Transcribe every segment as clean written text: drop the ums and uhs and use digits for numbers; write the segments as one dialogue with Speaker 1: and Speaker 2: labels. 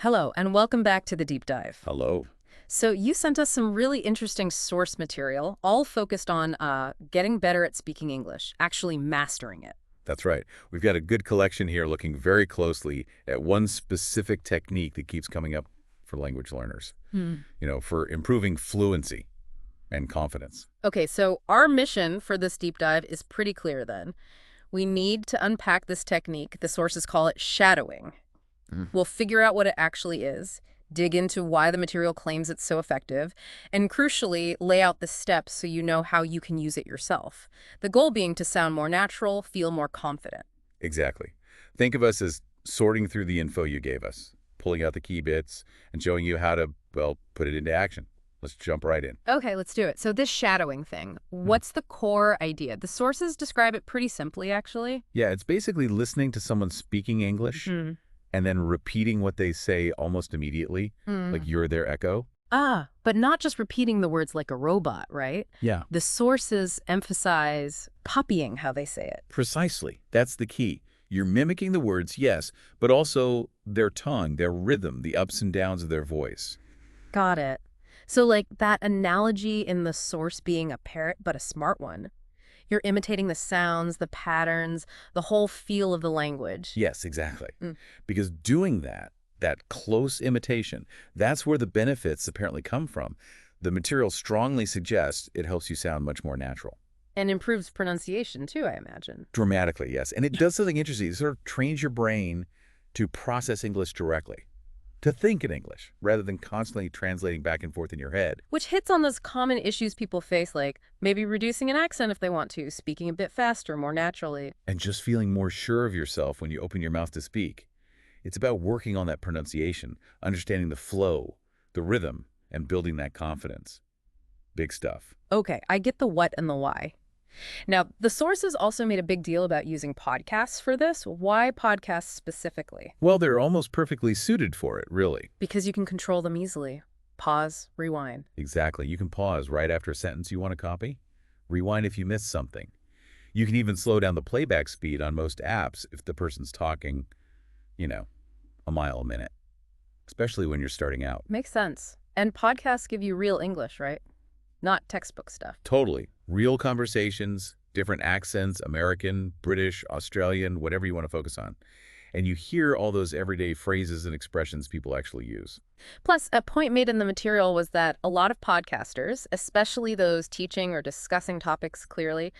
Speaker 1: Hello, and welcome back to the deep dive.
Speaker 2: Hello.
Speaker 1: So you sent us some really interesting source material, all focused on getting better at speaking English, actually mastering it.
Speaker 2: That's right. We've got a good collection here looking very closely at one specific technique that keeps coming up for language learners,
Speaker 1: Hmm.
Speaker 2: for improving fluency and confidence.
Speaker 1: Okay, so our mission for this deep dive is pretty clear then. We need to unpack this technique. The sources call it shadowing. We'll figure out what it actually is, dig into why the material claims it's so effective, and crucially, lay out the steps so you know how you can use it yourself. The goal being to sound more natural, feel more confident.
Speaker 2: Exactly. Think of us as sorting through the info you gave us, pulling out the key bits, and showing you how to, well, put it into action. Let's jump right in.
Speaker 1: Okay, let's do it. So this shadowing thing, what's the core idea? The sources describe it pretty simply, actually.
Speaker 2: Yeah, it's basically listening to someone speaking English and then repeating what they say almost immediately, like you're their echo.
Speaker 1: But not just repeating the words like a robot, right?
Speaker 2: Yeah.
Speaker 1: The sources emphasize copying how they say it.
Speaker 2: Precisely. That's the key. You're mimicking the words, yes, but also their tongue, their rhythm, the ups and downs of their voice.
Speaker 1: Got it. So like that analogy in the source being a parrot, but a smart one. You're imitating the sounds, the patterns, the whole feel of the language.
Speaker 2: Yes, exactly. Because doing that close imitation, that's where the benefits apparently come from. The material strongly suggests it helps you sound much more natural.
Speaker 1: And improves pronunciation too, I imagine.
Speaker 2: Dramatically, yes. And it does something interesting. It sort of trains your brain to process English directly, to think in English, rather than constantly translating back and forth in your head.
Speaker 1: Which hits on those common issues people face, like maybe reducing an accent if they want to, speaking a bit faster, more naturally.
Speaker 2: And just feeling more sure of yourself when you open your mouth to speak. It's about working on that pronunciation, understanding the flow, the rhythm, and building that confidence. Big stuff.
Speaker 1: Okay, I get the what and the why. Now, the sources also made a big deal about using podcasts for this. Why podcasts specifically?
Speaker 2: Well, they're almost perfectly suited for it, really.
Speaker 1: Because you can control them easily. Pause, rewind.
Speaker 2: Exactly. You can pause right after a sentence you want to copy. Rewind if you missed something. You can even slow down the playback speed on most apps if the person's talking, a mile a minute, especially when you're starting out.
Speaker 1: Makes sense. And podcasts give you real English, right? Not textbook stuff.
Speaker 2: Totally. Real conversations, different accents, American, British, Australian, whatever you want to focus on. And you hear all those everyday phrases and expressions people actually use.
Speaker 1: Plus, a point made in the material was that a lot of podcasters, especially those teaching or discussing topics clearly,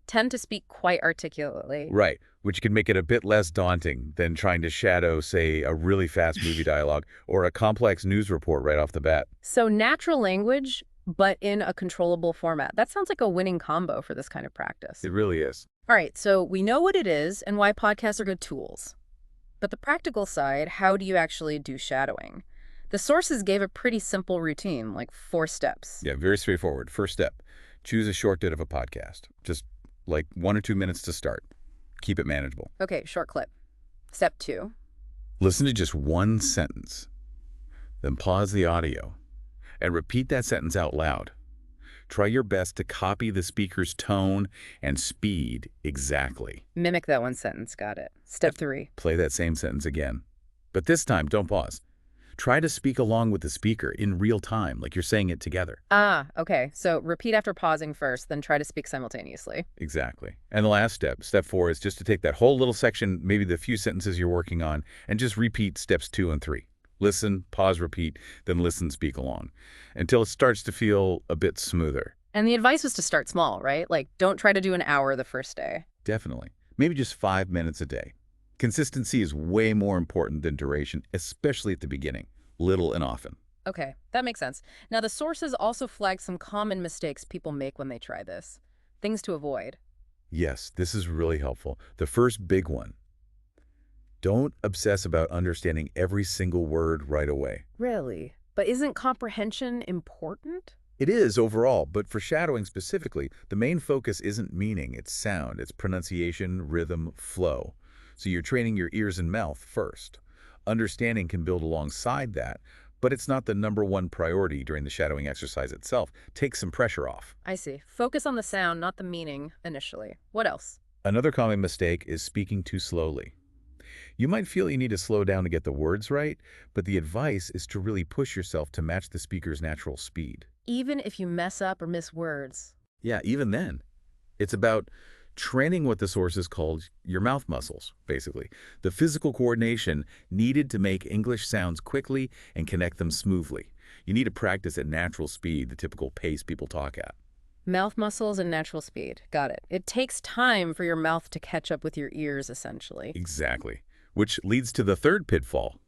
Speaker 1: tend to speak quite articulately.
Speaker 2: Right, which can make it a bit less daunting than trying to shadow, say, a really fast movie dialogue or a complex news report right off the bat.
Speaker 1: So natural language, but in a controllable format. That sounds like a winning combo for this kind of practice.
Speaker 2: It really is.
Speaker 1: All right, so we know what it is and why podcasts are good tools. But the practical side, how do you actually do shadowing? The sources gave a pretty simple routine, like 4 steps.
Speaker 2: Yeah, very straightforward. First step, choose a short bit of a podcast. Just like 1 or 2 minutes to start. Keep it manageable.
Speaker 1: Okay, short clip. Step 2.
Speaker 2: Listen to just one sentence. Then pause the audio and repeat that sentence out loud. Try your best to copy the speaker's tone and speed exactly.
Speaker 1: Mimic that one sentence, got it. Step 3.
Speaker 2: Play that same sentence again. But this time, don't pause. Try to speak along with the speaker in real time, like you're saying it together.
Speaker 1: Okay. So repeat after pausing first, then try to speak simultaneously.
Speaker 2: Exactly. And the last step, step 4, is just to take that whole little section, maybe the few sentences you're working on, and just repeat steps 2 and 3. Listen, pause, repeat, then listen, speak along, until it starts to feel a bit smoother.
Speaker 1: And the advice was to start small, right? Like, don't try to do an hour the first day.
Speaker 2: Definitely. Maybe just 5 minutes a day. Consistency is way more important than duration, especially at the beginning, little and often.
Speaker 1: Okay, that makes sense. Now, the sources also flag some common mistakes people make when they try this. Things to avoid.
Speaker 2: Yes, this is really helpful. The first big one: don't obsess about understanding every single word right away.
Speaker 1: Really? But isn't comprehension important?
Speaker 2: It is overall, but for shadowing specifically, the main focus isn't meaning, it's sound, it's pronunciation, rhythm, flow. So you're training your ears and mouth first. Understanding can build alongside that, but it's not the #1 priority during the shadowing exercise itself. Take some pressure off.
Speaker 1: I see. Focus on the sound, not the meaning, initially. What else?
Speaker 2: Another common mistake is speaking too slowly. You might feel you need to slow down to get the words right, but the advice is to really push yourself to match the speaker's natural speed.
Speaker 1: Even if you mess up or miss words.
Speaker 2: Yeah, even then. It's about training what the sources called your mouth muscles, basically. The physical coordination needed to make English sounds quickly and connect them smoothly. You need to practice at natural speed, the typical pace people talk at.
Speaker 1: Mouth muscles and natural speed. Got it. It takes time for your mouth to catch up with your ears, essentially.
Speaker 2: Exactly. Which leads to the third pitfall,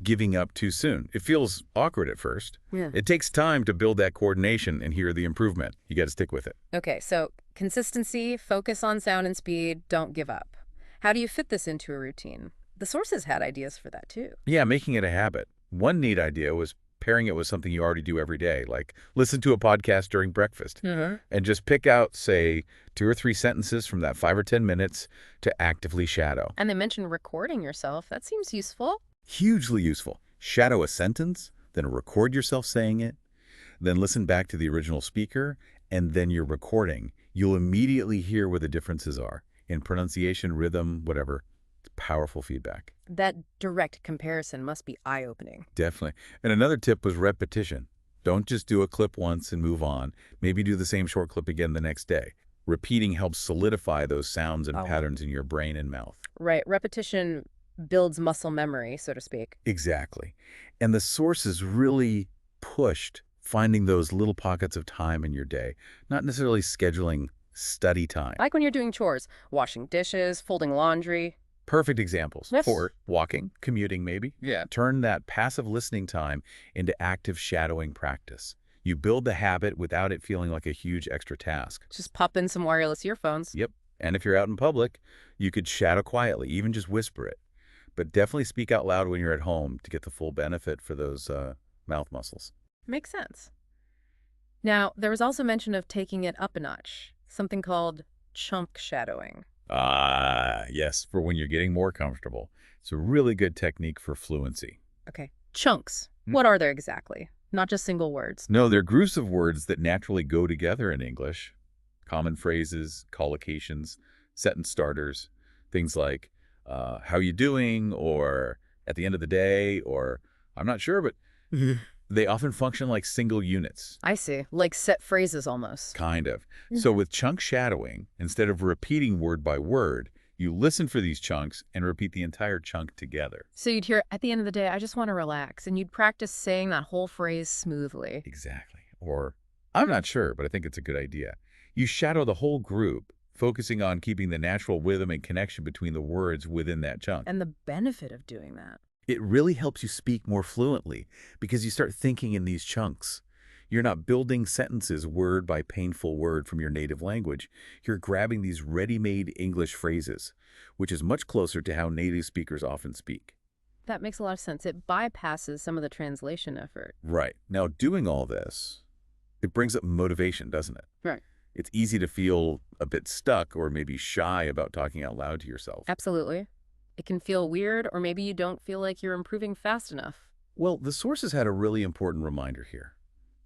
Speaker 2: giving up too soon. It feels awkward at first.
Speaker 1: Yeah.
Speaker 2: It takes time to build that coordination and hear the improvement. You got to stick with it.
Speaker 1: Okay, so consistency, focus on sound and speed, don't give up. How do you fit this into a routine? The sources had ideas for that too.
Speaker 2: Yeah, making it a habit. One neat idea was pairing it with something you already do every day, like listen to a podcast during breakfast and just pick out, say, 2 or 3 sentences from that 5 or 10 minutes to actively shadow.
Speaker 1: And they mentioned recording yourself. That seems useful.
Speaker 2: Hugely useful. Shadow a sentence, then record yourself saying it, then listen back to the original speaker, and then you're recording. You'll immediately hear where the differences are in pronunciation, rhythm, whatever. It's powerful feedback.
Speaker 1: That direct comparison must be eye-opening.
Speaker 2: Definitely. And another tip was repetition. Don't just do a clip once and move on. Maybe do the same short clip again the next day. Repeating helps solidify those sounds and patterns in your brain and mouth.
Speaker 1: Right. Repetition builds muscle memory, so to speak.
Speaker 2: Exactly. And the sources really pushed finding those little pockets of time in your day, not necessarily scheduling study time.
Speaker 1: Like when you're doing chores, washing dishes, folding laundry.
Speaker 2: Perfect examples
Speaker 1: Yes.
Speaker 2: for walking, commuting maybe.
Speaker 1: Yeah.
Speaker 2: Turn that passive listening time into active shadowing practice. You build the habit without it feeling like a huge extra task.
Speaker 1: Just pop in some wireless earphones.
Speaker 2: Yep. And if you're out in public, you could shadow quietly, even just whisper it. But definitely speak out loud when you're at home to get the full benefit for those mouth muscles.
Speaker 1: Makes sense. Now, there was also mention of taking it up a notch, something called chunk shadowing.
Speaker 2: Yes, for when you're getting more comfortable. It's a really good technique for fluency.
Speaker 1: Okay. Chunks. What are they exactly? Not just single words.
Speaker 2: No, they're groups of words that naturally go together in English. Common phrases, collocations, sentence starters, things like, how you doing, or at the end of the day, or I'm not sure, but they often function like single units.
Speaker 1: I see. Like set phrases almost.
Speaker 2: Kind of. So with chunk shadowing, instead of repeating word by word, you listen for these chunks and repeat the entire chunk together.
Speaker 1: So you'd hear, at the end of the day, I just want to relax, and you'd practice saying that whole phrase smoothly.
Speaker 2: Exactly. Or, I'm not sure, but I think it's a good idea. You shadow the whole group, focusing on keeping the natural rhythm and connection between the words within that chunk.
Speaker 1: And the benefit of doing that.
Speaker 2: It really helps you speak more fluently because you start thinking in these chunks. You're not building sentences word by painful word from your native language. You're grabbing these ready-made English phrases, which is much closer to how native speakers often speak.
Speaker 1: That makes a lot of sense. It bypasses some of the translation effort.
Speaker 2: Right. Now, doing all this, it brings up motivation, doesn't it?
Speaker 1: Right.
Speaker 2: It's easy to feel a bit stuck or maybe shy about talking out loud to yourself.
Speaker 1: Absolutely. It can feel weird, or maybe you don't feel like you're improving fast enough.
Speaker 2: Well, the sources had a really important reminder here.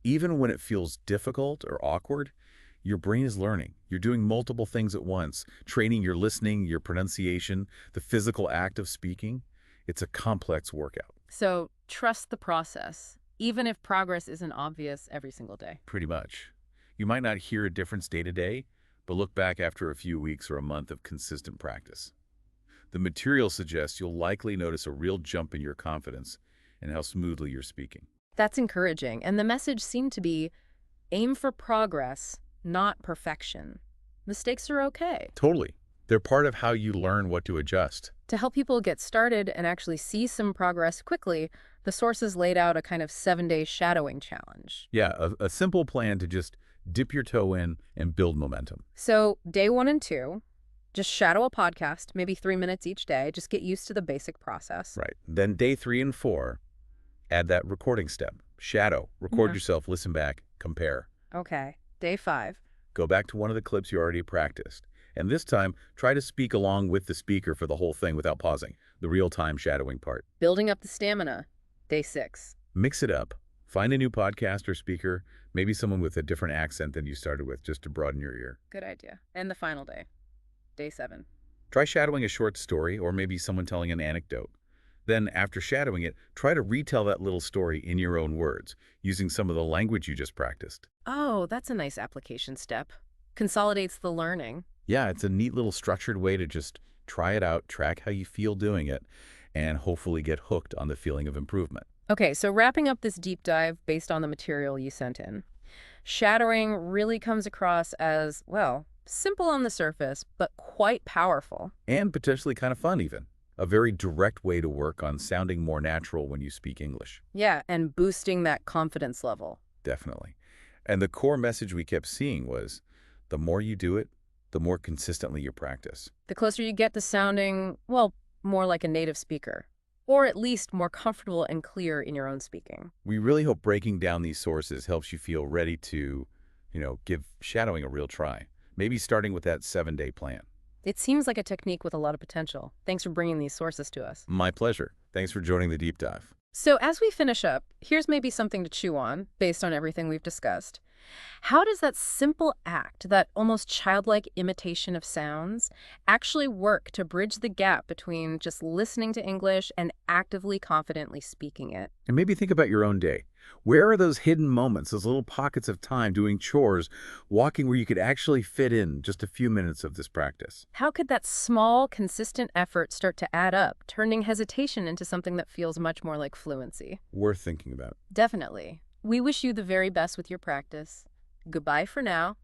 Speaker 2: Even when it feels difficult or awkward, your brain is learning. You're doing multiple things at once, training your listening, your pronunciation, the physical act of speaking. It's a complex workout.
Speaker 1: So trust the process, even if progress isn't obvious every single day.
Speaker 2: Pretty much. You might not hear a difference day to day, but look back after a few weeks or a month of consistent practice. The material suggests you'll likely notice a real jump in your confidence and how smoothly you're speaking.
Speaker 1: That's encouraging, and the message seemed to be, aim for progress, not perfection. Mistakes are okay.
Speaker 2: Totally. They're part of how you learn what to adjust.
Speaker 1: To help people get started and actually see some progress quickly, the sources laid out a kind of 7-day shadowing challenge.
Speaker 2: Yeah, a simple plan to just dip your toe in and build momentum.
Speaker 1: So day 1 and 2, just shadow a podcast, maybe 3 minutes each day. Just get used to the basic process.
Speaker 2: Right. Then day 3 and 4, add that recording step. Shadow. Record yourself, listen back, compare.
Speaker 1: Okay. Day 5.
Speaker 2: Go back to one of the clips you already practiced. And this time, try to speak along with the speaker for the whole thing without pausing. The real-time shadowing part.
Speaker 1: Building up the stamina. Day 6.
Speaker 2: Mix it up. Find a new podcast or speaker, maybe someone with a different accent than you started with, just to broaden your ear.
Speaker 1: Good idea. And the final day. Day 7.
Speaker 2: Try shadowing a short story or maybe someone telling an anecdote. Then, after shadowing it, try to retell that little story in your own words, using some of the language you just practiced.
Speaker 1: Oh, that's a nice application step. Consolidates the learning.
Speaker 2: Yeah, it's a neat little structured way to just try it out, track how you feel doing it, and hopefully get hooked on the feeling of improvement.
Speaker 1: Okay, so wrapping up this deep dive based on the material you sent in. Shadowing really comes across as, well, simple on the surface, but quite powerful.
Speaker 2: And potentially kind of fun, even. A very direct way to work on sounding more natural when you speak English.
Speaker 1: Yeah, and boosting that confidence level.
Speaker 2: Definitely. And the core message we kept seeing was, the more you do it, the more consistently you practice.
Speaker 1: The closer you get to sounding, well, more like a native speaker, or at least more comfortable and clear in your own speaking.
Speaker 2: We really hope breaking down these sources helps you feel ready to, give shadowing a real try. Maybe starting with that 7-day plan.
Speaker 1: It seems like a technique with a lot of potential. Thanks for bringing these sources to us.
Speaker 2: My pleasure. Thanks for joining the deep dive.
Speaker 1: So as we finish up, here's maybe something to chew on, based on everything we've discussed. How does that simple act, that almost childlike imitation of sounds, actually work to bridge the gap between just listening to English and actively, confidently speaking it?
Speaker 2: And maybe think about your own day. Where are those hidden moments, those little pockets of time doing chores, walking where you could actually fit in just a few minutes of this practice?
Speaker 1: How could that small, consistent effort start to add up, turning hesitation into something that feels much more like fluency?
Speaker 2: Worth thinking about.
Speaker 1: Definitely. We wish you the very best with your practice. Goodbye for now.